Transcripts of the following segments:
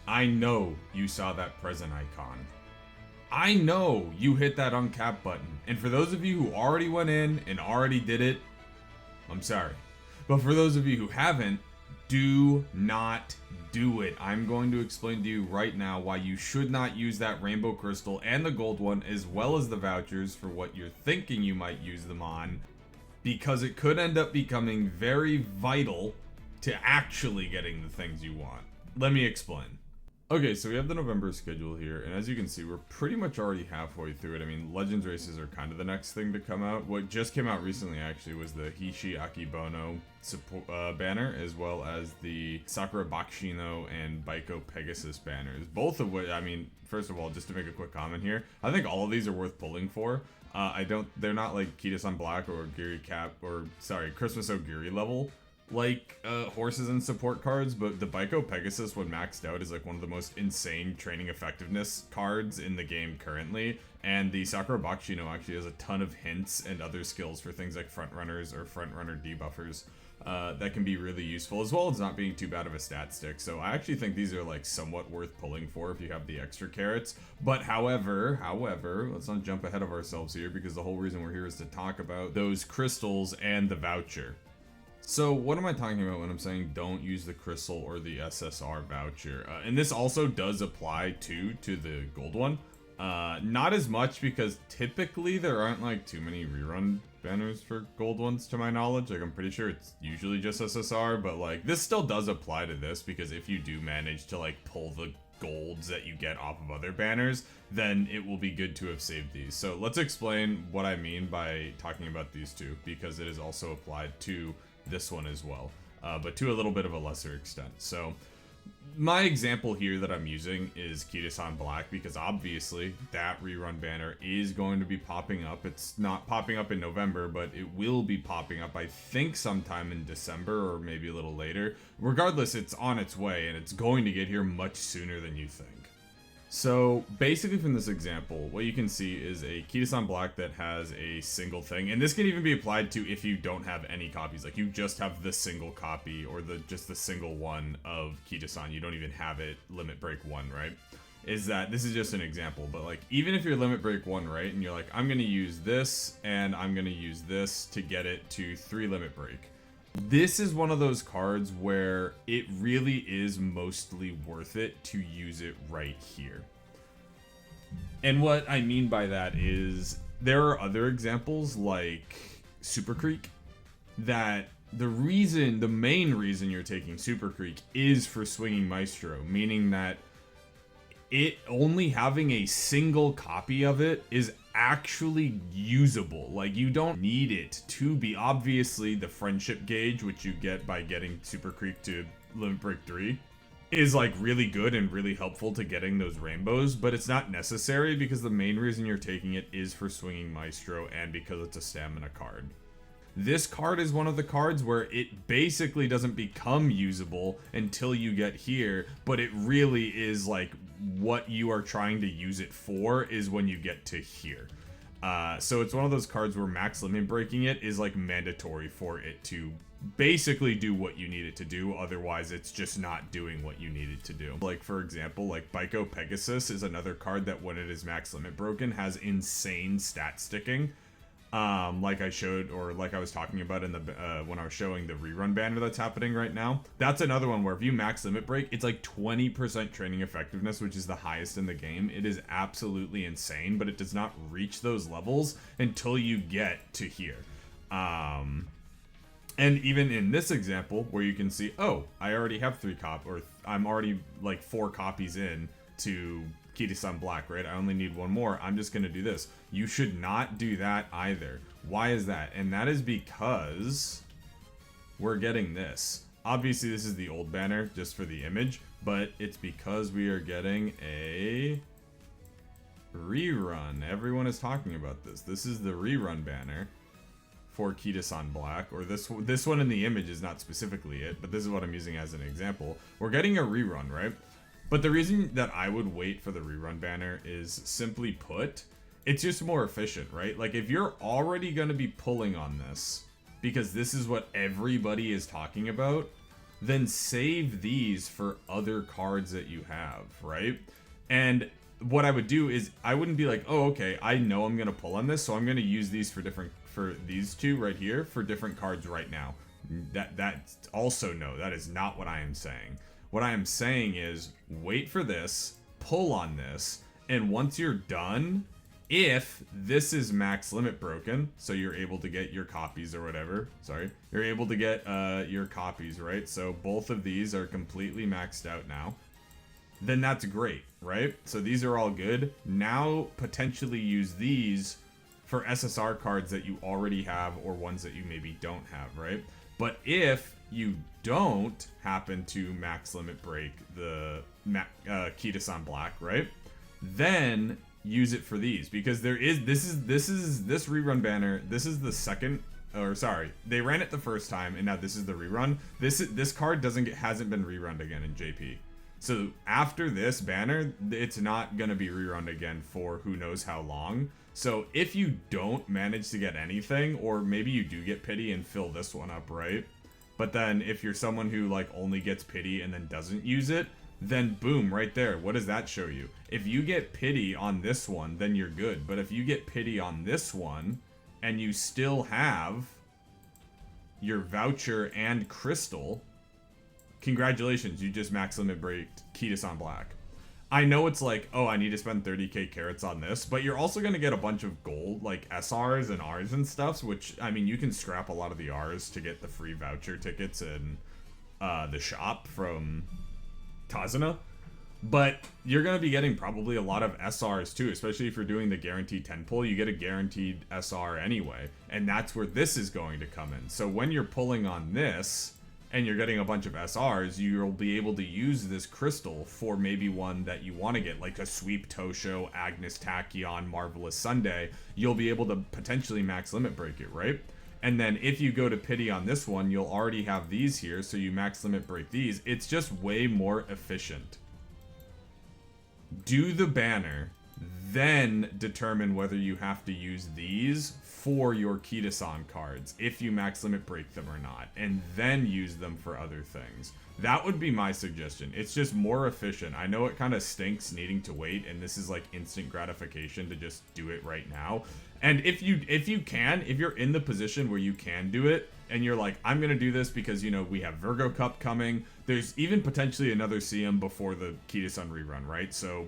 I know you saw that present icon. I know you hit that uncap button. And for those of you who already went in and already did it, I'm sorry. But for those of you who haven't, do not do it. I'm going to explain to you right now why you should not use that rainbow crystal and the gold one, as well as the vouchers for what you're thinking you might use them on, because it could end up becoming very vital to actually getting the things you want. Let me explain. Okay, so we have the November schedule here, and as you can see, we're pretty much already halfway through it. I mean, Legends races are kind of the next thing to come out. What just came out recently, actually, was the Hishi Akebono banner, as well as the Sakura Bakshino and Biko Pegasus banners. Both of which, I mean, first of all, just to make a quick comment here, I think all of these are worth pulling for. They're not like Kitasan Black or Giri Cap, or sorry, Christmas Ogiri level, like horses and support cards, but the Biko Pegasus, when maxed out, is like one of the most insane training effectiveness cards in the game currently, and the Sakura Bakshino actually has a ton of hints and other skills for things like front runners or front runner debuffers that can be really useful, as well as not being too bad of a stat stick. So I actually think these are like somewhat worth pulling for if you have the extra carrots. But however, let's not jump ahead of ourselves here, because the whole reason we're here is to talk about those crystals and the voucher. So what am I talking about when I'm saying don't use the crystal or the SSR voucher? And this also does apply to the gold one. Not as much, because typically there aren't like too many rerun banners for gold ones to my knowledge. Like, I'm pretty sure it's usually just SSR, but like this still does apply to this, because if you do manage to like pull the golds that you get off of other banners, then it will be good to have saved these. So let's explain what I mean by talking about these two, because it is also applied to this one as well, but to a little bit of a lesser extent. So my example here that I'm using is Kitasan Black, because obviously that rerun banner is going to be popping up. It's not popping up in November, but it will be popping up, I think, sometime in December or maybe a little later. Regardless, it's on its way, and it's going to get here much sooner than you think. So basically from this example, what you can see is a Kitasan Black that has a single thing, and this can even be applied to if you don't have any copies, like you just have the single copy or just the single one of Kitasan, you don't even have it limit break 1, right? Is that this is just an example, but like even if you're limit break 1, right, and you're like, I'm gonna use this and I'm gonna use this to get it to 3 limit break. This is one of those cards where it really is mostly worth it to use it right here. And what I mean by that is there are other examples like Super Creek that the main reason you're taking Super Creek is for swinging Maestro, meaning that it only having a single copy of it is actually usable. Like, you don't need it to be. Obviously the friendship gauge, which you get by getting Super Creek to limit break 3, is like really good and really helpful to getting those rainbows, but it's not necessary, because the main reason you're taking it is for swinging Maestro and because it's a stamina card. This card is one of the cards where it basically doesn't become usable until you get here, but it really is like what you are trying to use it for is when you get to here. So it's one of those cards where max limit breaking it is like mandatory for it to basically do what you need it to do, otherwise it's just not doing what you need it to do. Like, for example, like Biko Pegasus is another card that when it is max limit broken has insane stat sticking. Like I showed, or like I was talking about in the when I was showing the rerun banner that's happening right now. That's another one where if you max limit break, it's like 20% training effectiveness, which is the highest in the game. It is absolutely insane, but it does not reach those levels until you get to here. And even in this example, where you can see, oh, I already have 3 or I'm already like 4 copies in to Kitasan Black, right? I only need 1 more. I'm just gonna do this. You should not do that either. Why is that? And that is because we're getting this. Obviously, this is the old banner just for the image, but it's because we are getting a rerun. Everyone is talking about this. This is the rerun banner for Kitasan Black, or this one in the image is not specifically it, but this is what I'm using as an example. We're getting a rerun, right? But the reason that I would wait for the rerun banner is, simply put, it's just more efficient, right? Like, if you're already going to be pulling on this, because this is what everybody is talking about, then save these for other cards that you have, right? And what I would do is I wouldn't be like, oh, okay, I know I'm going to pull on this, so I'm going to use these for these two right here for different cards right now. That's also no, that is not what I am saying. What I am saying is wait for this, pull on this, and once you're done, if this is max limit broken, so you're able to get your copies or whatever, you're able to get your copies, right? So both of these are completely maxed out now. Then that's great, right? So these are all good. Now potentially use these for SSR cards that you already have or ones that you maybe don't have, right? But if you don't happen to max limit break the Kitasan Black, right? Then use it for these, because this rerun banner. This is the second, or sorry, they ran it the first time, and now this is the rerun. This card hasn't been rerun again in JP. So after this banner, it's not gonna be rerun again for who knows how long. So if you don't manage to get anything, or maybe you do get pity and fill this one up, right? But then if you're someone who like only gets pity and then doesn't use it, then boom, right there. What does that show you? If you get pity on this one, then you're good. But if you get pity on this one and you still have your voucher and crystal, congratulations, you just max limit breaked Kitasan Black. I know it's like, oh, I need to spend 30k carats on this, but you're also going to get a bunch of gold, like SRs and Rs and stuffs, which, I mean, you can scrap a lot of the Rs to get the free voucher tickets in the shop from Tazuna. But you're going to be getting probably a lot of SRs too, especially if you're doing the guaranteed 10 pull. You get a guaranteed SR anyway, and that's where this is going to come in. So when you're pulling on this, and you're getting a bunch of SRs, you'll be able to use this crystal for maybe one that you want to get, like a Sweep Tosho, Agnes Tachyon, Marvelous Sunday. You'll be able to potentially max limit break it, right? And then if you go to pity on this one, you'll already have these here, so you max limit break these. It's just way more efficient. Do the banner, then determine whether you have to use these for your Kitasan cards, if you max limit break them or not, and then use them for other things. That would be my suggestion. It's just more efficient. I know it kind of stinks needing to wait, and this is like instant gratification to just do it right now. And if you're in the position where you can do it, and you're like, I'm gonna do this because, you know, we have Virgo Cup coming. There's even potentially another CM before the Kitasan rerun, right? So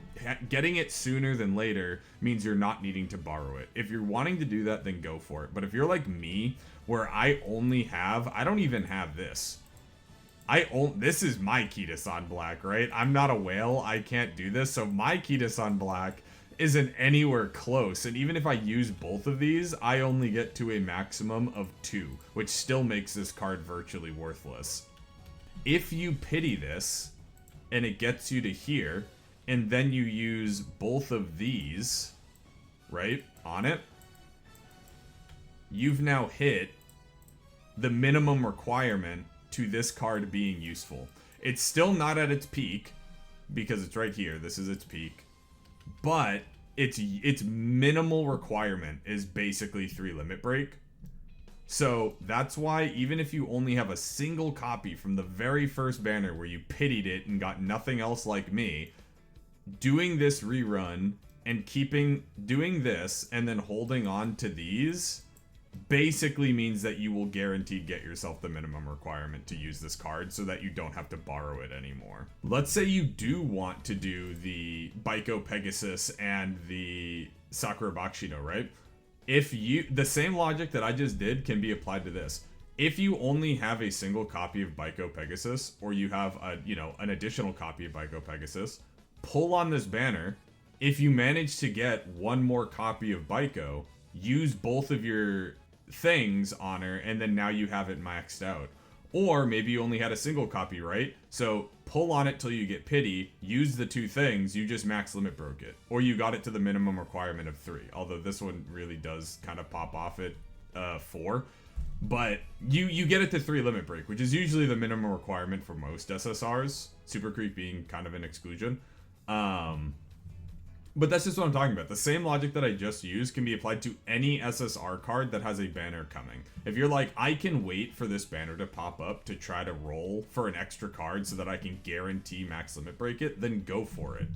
getting it sooner than later means you're not needing to borrow it. If you're wanting to do that, then go for it. But if you're like me, where I don't even have this. This is my Kitasan Black, right? I'm not a whale. I can't do this. So my Kitasan Black isn't anywhere close, and even if I use both of these, I only get to a maximum of 2, which still makes this card virtually worthless. If you pity this, and it gets you to here, and then you use both of these, right, on it, you've now hit the minimum requirement to this card being useful. It's still not at its peak, because it's right here, this is its peak. But its minimal requirement is basically 3 limit break. So that's why even if you only have a single copy from the very first banner where you pitied it and got nothing else like me, doing this rerun and doing this and then holding on to these basically means that you will guaranteed get yourself the minimum requirement to use this card so that you don't have to borrow it anymore. Let's say you do want to do the Biko Pegasus and the Sakura Bakshino, right? The same logic that I just did can be applied to this. If you only have a single copy of Biko Pegasus, or you have an additional copy of Biko Pegasus, pull on this banner. If you manage to get one more copy of Biko, use both of your things on her, and then now you have it maxed out. Or maybe you only had a single copy, right? So pull on it till you get pity, use the 2 things, you just max limit broke it. Or you got it to the minimum requirement of 3. Although this one really does kind of pop off at 4. But you get it to 3 limit break, which is usually the minimum requirement for most SSRs. Super Creep being kind of an exclusion. But that's just what I'm talking about. The same logic that I just used can be applied to any SSR card that has a banner coming. If you're like, I can wait for this banner to pop up to try to roll for an extra card so that I can guarantee max limit break it, then go for it.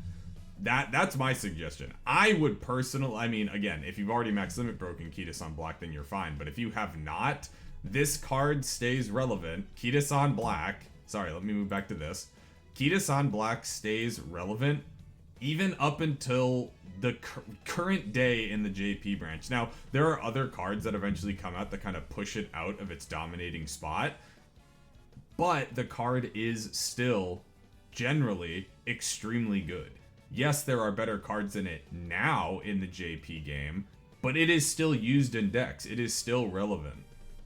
That's my suggestion. I would personally, I mean, again, if you've already max limit broken Kitasan Black, then you're fine. But if you have not, this card stays relevant. Kitasan Black, sorry, let me move back to this. Kitasan Black stays relevant even up until the current day in the JP branch. Now, there are other cards that eventually come out that kind of push it out of its dominating spot, but the card is still generally extremely good. Yes, there are better cards in it now in the JP game, but it is still used in decks. It is still relevant,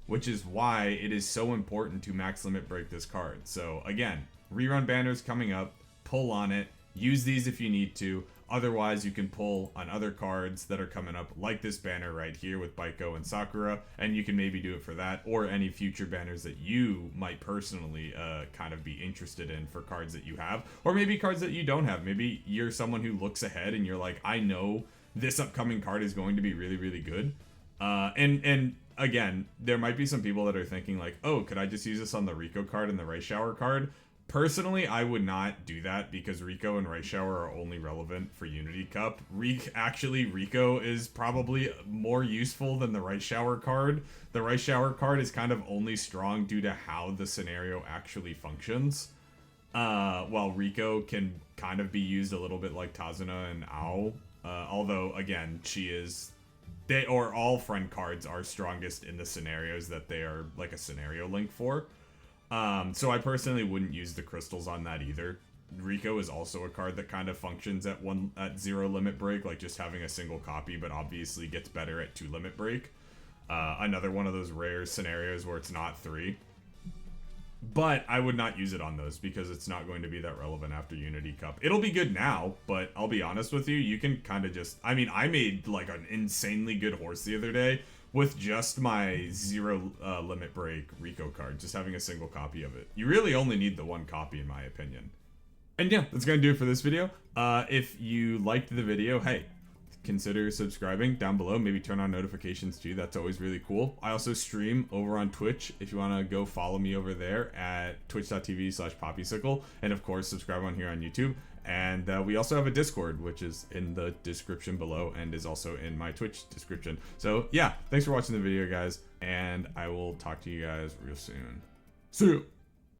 which is why it is so important to max limit break this card. So again, rerun banners coming up, pull on it, use these if you need to. Otherwise, you can pull on other cards that are coming up, like this banner right here with Biko and Sakura, and you can maybe do it for that, or any future banners that you might personally kind of be interested in for cards that you have, or maybe cards that you don't have. Maybe you're someone who looks ahead and you're like, I know this upcoming card is going to be really, really good. And again, there might be some people that are thinking like, oh, could I just use this on the Rico card and the Rice Shower card? Personally, I would not do that because Rico and Rice Shower are only relevant for Unity Cup. Actually, Rico is probably more useful than the Rice Shower card. The Rice Shower card is kind of only strong due to how the scenario actually functions. While Rico can kind of be used a little bit like Tazuna and Ao. Although, again, all friend cards are strongest in the scenarios that they are like a scenario link for. So I personally wouldn't use the crystals on that either. Rico is also a card that kind of functions at 0 limit break, like just having a single copy, but obviously gets better at 2 limit break. Another one of those rare scenarios where it's not 3. But I would not use it on those because it's not going to be that relevant after Unity Cup. It'll be good now, but I'll be honest with you, you can kind of just, I mean, I made like an insanely good horse the other day with just my 0 limit break Rico card, just having a single copy of it. You really only need the 1 copy in my opinion. And yeah, that's going to do it for this video. If you liked the video, hey, consider subscribing down below. Maybe turn on notifications too. That's always really cool. I also stream over on Twitch. If you want to go follow me over there at twitch.tv/Poppysicle. And of course, subscribe on here on YouTube. And we also have a Discord, which is in the description below and is also in my Twitch description. So yeah, thanks for watching the video, guys. And I will talk to you guys real soon. See you.